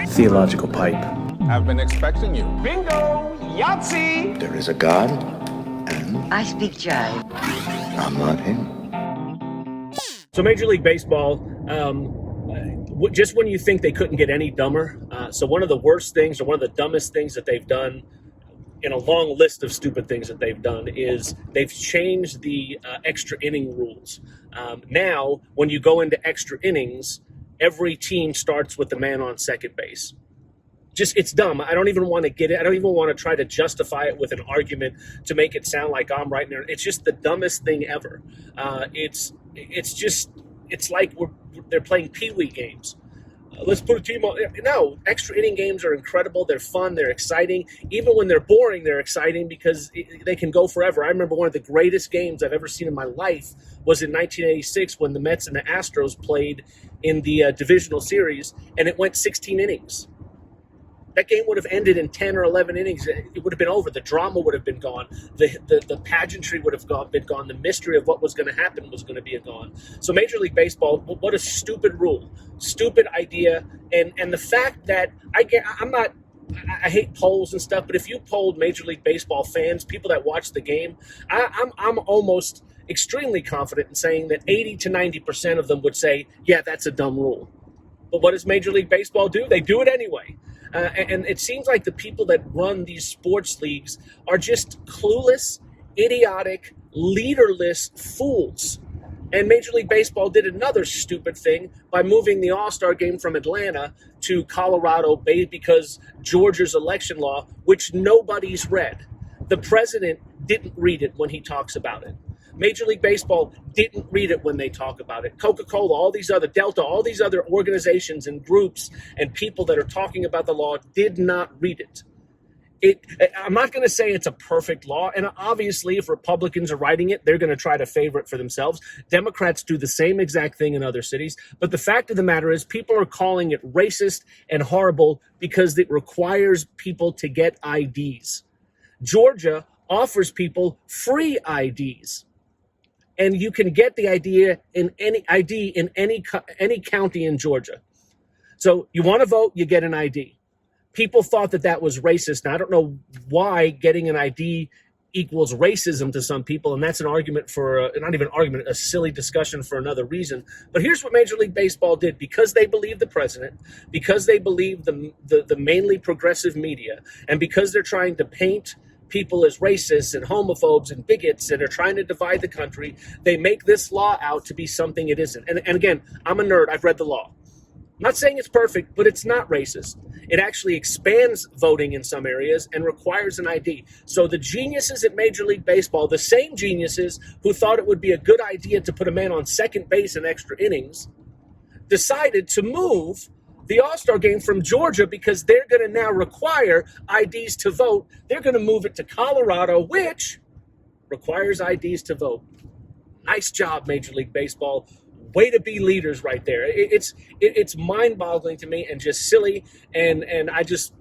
Theological pipe. I've been expecting you. Bingo! Yahtzee! There is a God, and I speak jive. I'm not him. So Major League Baseball, just when you think they couldn't get any dumber, so one of the worst things or one of the dumbest things that they've done in a long list of stupid things that they've done is they've changed the extra inning rules. Now, when you go into extra innings, every team starts with the man on second base. It's dumb. I don't even want to get it. I don't even want to try to justify it with an argument to make it sound like I'm right there. It's just the dumbest thing ever. It's like they're playing pee-wee games. Let's put a team on. No, extra inning games are incredible. They're fun. They're exciting. Even when they're boring, they're exciting because they can go forever. I remember one of the greatest games I've ever seen in my life was in 1986 when the Mets and the Astros played in the divisional series, and it went 16 innings. That game would have ended in 10 or 11 innings. It would have been over. The drama would have been gone. The pageantry would have been gone. The mystery of what was going to happen was going to be gone. So Major League Baseball, what a stupid rule, stupid idea. And the fact that I hate polls and stuff, but if you polled Major League Baseball fans, people that watch the game, I'm almost extremely confident in saying that 80 to 90% of them would say, yeah, that's a dumb rule. But what does Major League Baseball do? They do it anyway. And it seems like the people that run these sports leagues are just clueless, idiotic, leaderless fools. And Major League Baseball did another stupid thing by moving the All-Star game from Atlanta to Colorado because Georgia's election law, which nobody's read. The president didn't read it when he talks about it. Major League Baseball didn't read it when they talk about it. Coca-Cola, all these other Delta, all these other organizations and groups and people that are talking about the law did not read it. I'm not going to say it's a perfect law, and obviously if Republicans are writing it, they're going to try to favor it for themselves. Democrats do the same exact thing in other cities, but the fact of the matter is people are calling it racist and horrible because it requires people to get IDs. Georgia offers people free IDs. And you can get the ID in any county in Georgia. So you want to vote, you get an ID. People thought that was racist. Now, I don't know why getting an ID equals racism to some people, and that's an argument for, not even an argument, a silly discussion for another reason. But here's what Major League Baseball did. Because they believe the president, because they believe the mainly progressive media, and because they're trying to paint people as racists and homophobes and bigots and are trying to divide the country, they make this law out to be something it isn't. And again, I'm a nerd. I've read the law. I'm not saying it's perfect, but it's not racist. It actually expands voting in some areas and requires an ID. So the geniuses at Major League Baseball, the same geniuses who thought it would be a good idea to put a man on second base in extra innings, decided to move the All-Star game from Georgia because they're going to now require IDs to vote. They're going to move it to Colorado, which requires IDs to vote. Nice job, Major League Baseball. Way to be leaders right there. It's mind-boggling to me and just silly, and I just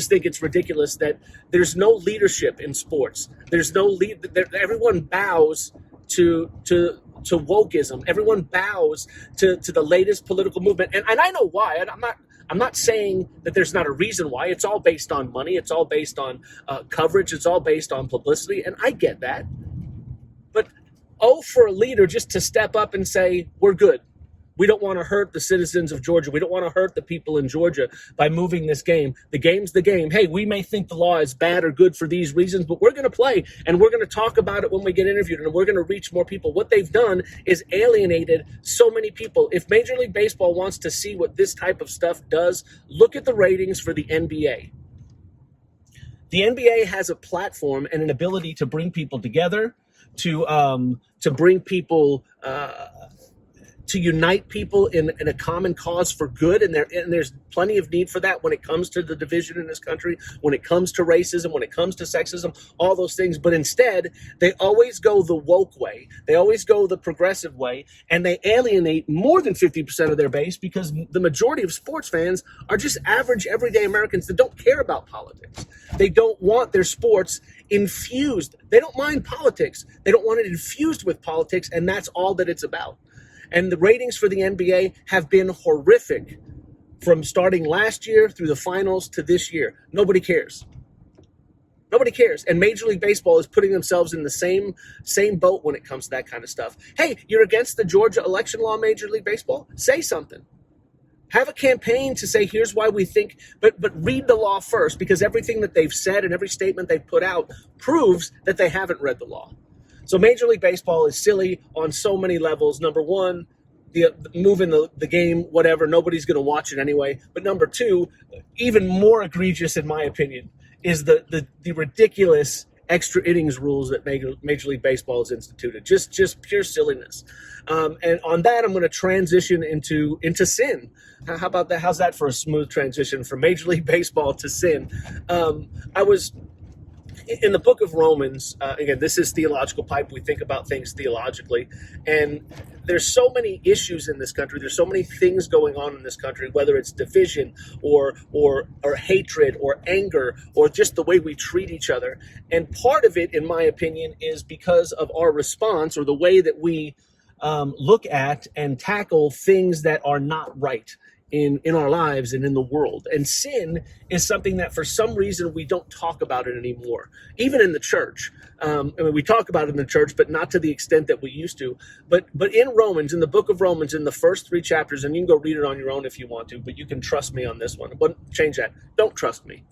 think it's ridiculous that there's no leadership in sports. There's no everyone bows to wokeism. Everyone bows to the latest political movement. And I know why. I'm not saying that there's not a reason why. It's all based on money. It's all based on coverage. It's all based on publicity. And I get that. But for a leader just to step up and say, we're good. We don't want to hurt the citizens of Georgia. We don't want to hurt the people in Georgia by moving this game. The game's the game. Hey, we may think the law is bad or good for these reasons, but we're going to play, and we're going to talk about it when we get interviewed, and we're going to reach more people. What they've done is alienated so many people. If Major League Baseball wants to see what this type of stuff does, look at the ratings for the NBA. The NBA has a platform and an ability to bring people together, to bring people to unite people in a common cause for good, and there's plenty of need for that when it comes to the division in this country, when it comes to racism, when it comes to sexism, all those things. But instead, they always go the woke way. They always go the progressive way, and they alienate more than 50% of their base because the majority of sports fans are just average, everyday Americans that don't care about politics. They don't want their sports infused. They don't mind politics. They don't want it infused with politics, and that's all that it's about. And the ratings for the NBA have been horrific from starting last year through the finals to this year. Nobody cares. Nobody cares. And Major League Baseball is putting themselves in the same boat when it comes to that kind of stuff. Hey, you're against the Georgia election law, Major League Baseball? Say something. Have a campaign to say, here's why we think, but read the law first, because everything that they've said and every statement they've put out proves that they haven't read the law. So Major League Baseball is silly on so many levels. Number one, moving the game, whatever, nobody's going to watch it anyway. But number two, even more egregious in my opinion, is the ridiculous extra innings rules that Major League Baseball has instituted. Just pure silliness. And on that, I'm going to transition into sin. How about that? How's that for a smooth transition from Major League Baseball to sin? I was in the book of Romans. Again, this is Theological Pipe. We think about things theologically. And there's so many issues in this country. There's so many things going on in this country, whether it's division or hatred or anger or just the way we treat each other. And part of it, in my opinion, is because of our response or the way that we look at and tackle things that are not right in our lives and in the world. And sin is something that for some reason we don't talk about it anymore, even in the church. We talk about it in the church, but not to the extent that we used to. But in Romans, in the book of Romans, in the first 3 chapters, and you can go read it on your own if you want to, but you can trust me on this one. But change that. Don't trust me.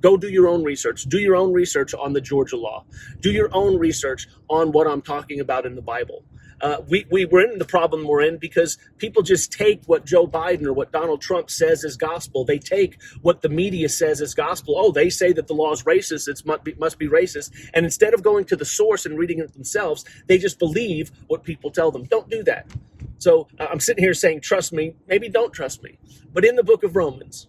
Go do your own research. Do your own research on the Georgia law. Do your own research on what I'm talking about in the Bible. We're in the problem we're in because people just take what Joe Biden or what Donald Trump says as gospel. They take what the media says as gospel. Oh, they say that the law is racist. It must be racist. And instead of going to the source and reading it themselves, they just believe what people tell them. Don't do that. So I'm sitting here saying, trust me. Maybe don't trust me. But in the book of Romans,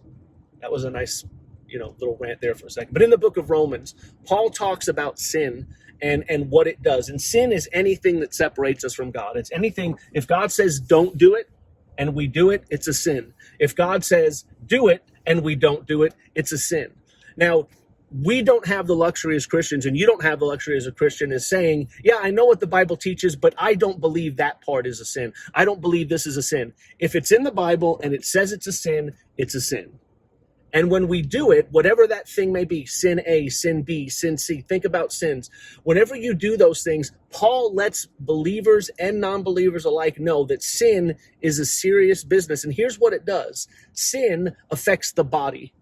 that was a nice little rant there for a second. But in the book of Romans, Paul talks about sin and what it does. And sin is anything that separates us from God. It's anything, if God says don't do it and we do it, it's a sin. If God says do it and we don't do it, it's a sin. Now, we don't have the luxury as Christians, and you don't have the luxury as a Christian, is saying, yeah, I know what the Bible teaches, but I don't believe that part is a sin. I don't believe this is a sin. If it's in the Bible and it says it's a sin, it's a sin. And when we do it, whatever that thing may be, sin A, sin B, sin C, think about sins. Whenever you do those things, Paul lets believers and non-believers alike know that sin is a serious business. And here's what it does. Sin affects the body.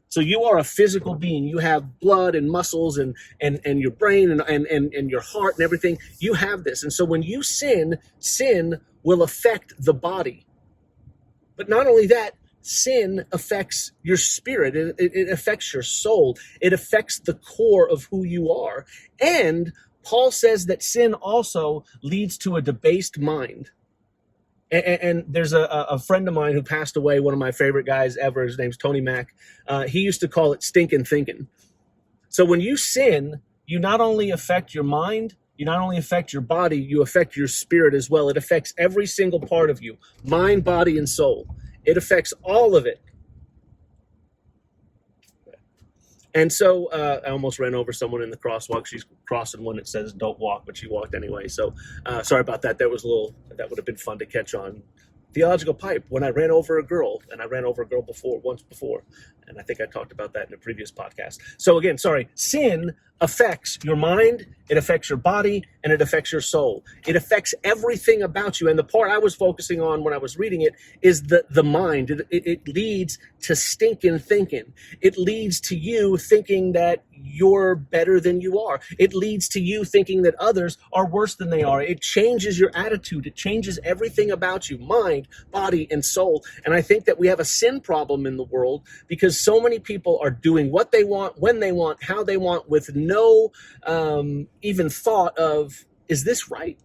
So you are a physical being. You have blood and muscles and your brain and your heart and everything. You have this. And so when you sin will affect the body. But not only that, sin affects your spirit. It affects your soul. It affects the core of who you are. And Paul says that sin also leads to a debased mind. And there's a friend of mine who passed away, one of my favorite guys ever. His name's Tony Mack. He used to call it stinking thinking. So when you sin, you not only affect your mind, you not only affect your body, you affect your spirit as well. It affects every single part of you, mind, body, and soul. It affects all of it. And so I almost ran over someone in the crosswalk. She's crossing one that says don't walk, but she walked anyway. So sorry about that. That would have been fun to catch on Theological Pipe when I ran over a girl, and I ran over a girl once before. And I think I talked about that in a previous podcast. So again, sorry, sin affects your mind, it affects your body, and it affects your soul. It affects everything about you. And the part I was focusing on when I was reading it is the mind. It leads to stinking thinking. It leads to you thinking that you're better than you are. It leads to you thinking that others are worse than they are. It changes your attitude. It changes everything about you, mind, body, and soul. And I think that we have a sin problem in the world because so many people are doing what they want, when they want, how they want, with no even thought of, is this right?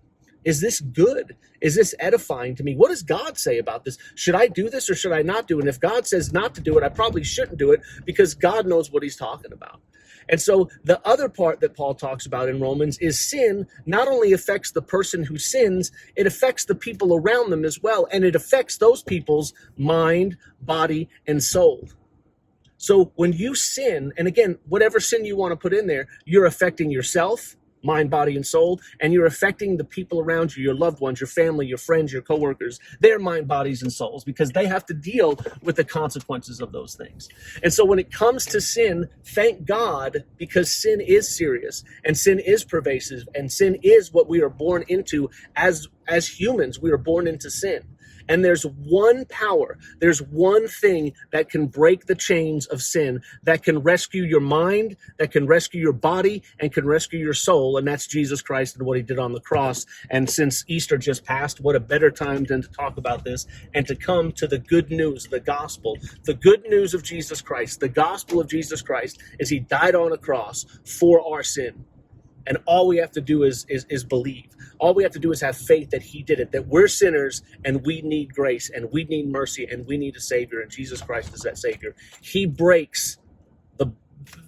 Is this good? Is this edifying to me? What does God say about this? Should I do this or should I not do it? And if God says not to do it, I probably shouldn't do it because God knows what he's talking about. And so the other part that Paul talks about in Romans is sin not only affects the person who sins, it affects the people around them as well. And it affects those people's mind, body, and soul. So when you sin, and again, whatever sin you want to put in there, you're affecting yourself, mind, body, and soul, and you're affecting the people around you, your loved ones, your family, your friends, your coworkers, their mind, bodies, and souls, because they have to deal with the consequences of those things. And so when it comes to sin, thank God, because sin is serious and sin is pervasive and sin is what we are born into as humans. We are born into sin. And there's one power, there's one thing that can break the chains of sin, that can rescue your mind, that can rescue your body, and can rescue your soul, and that's Jesus Christ and what he did on the cross. And since Easter just passed, what a better time than to talk about this and to come to the good news, the gospel. The good news of Jesus Christ, the gospel of Jesus Christ, is he died on a cross for our sin. And all we have to do is believe. All we have to do is have faith that he did it, that we're sinners and we need grace and we need mercy and we need a Savior, and Jesus Christ is that Savior. He breaks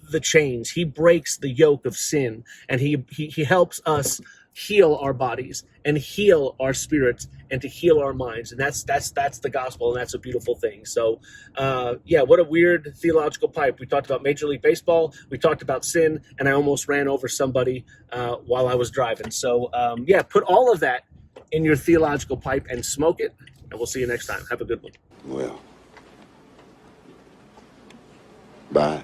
the chains. He breaks the yoke of sin, and he helps us heal our bodies and heal our spirits and to heal our minds. And that's the gospel, and that's a beautiful thing. So what a weird theological pipe. We talked about Major League Baseball, we talked about sin, and I almost ran over somebody while I was driving. So put all of that in your theological pipe and smoke it, and we'll see you next time. Have a good one. Well, bye.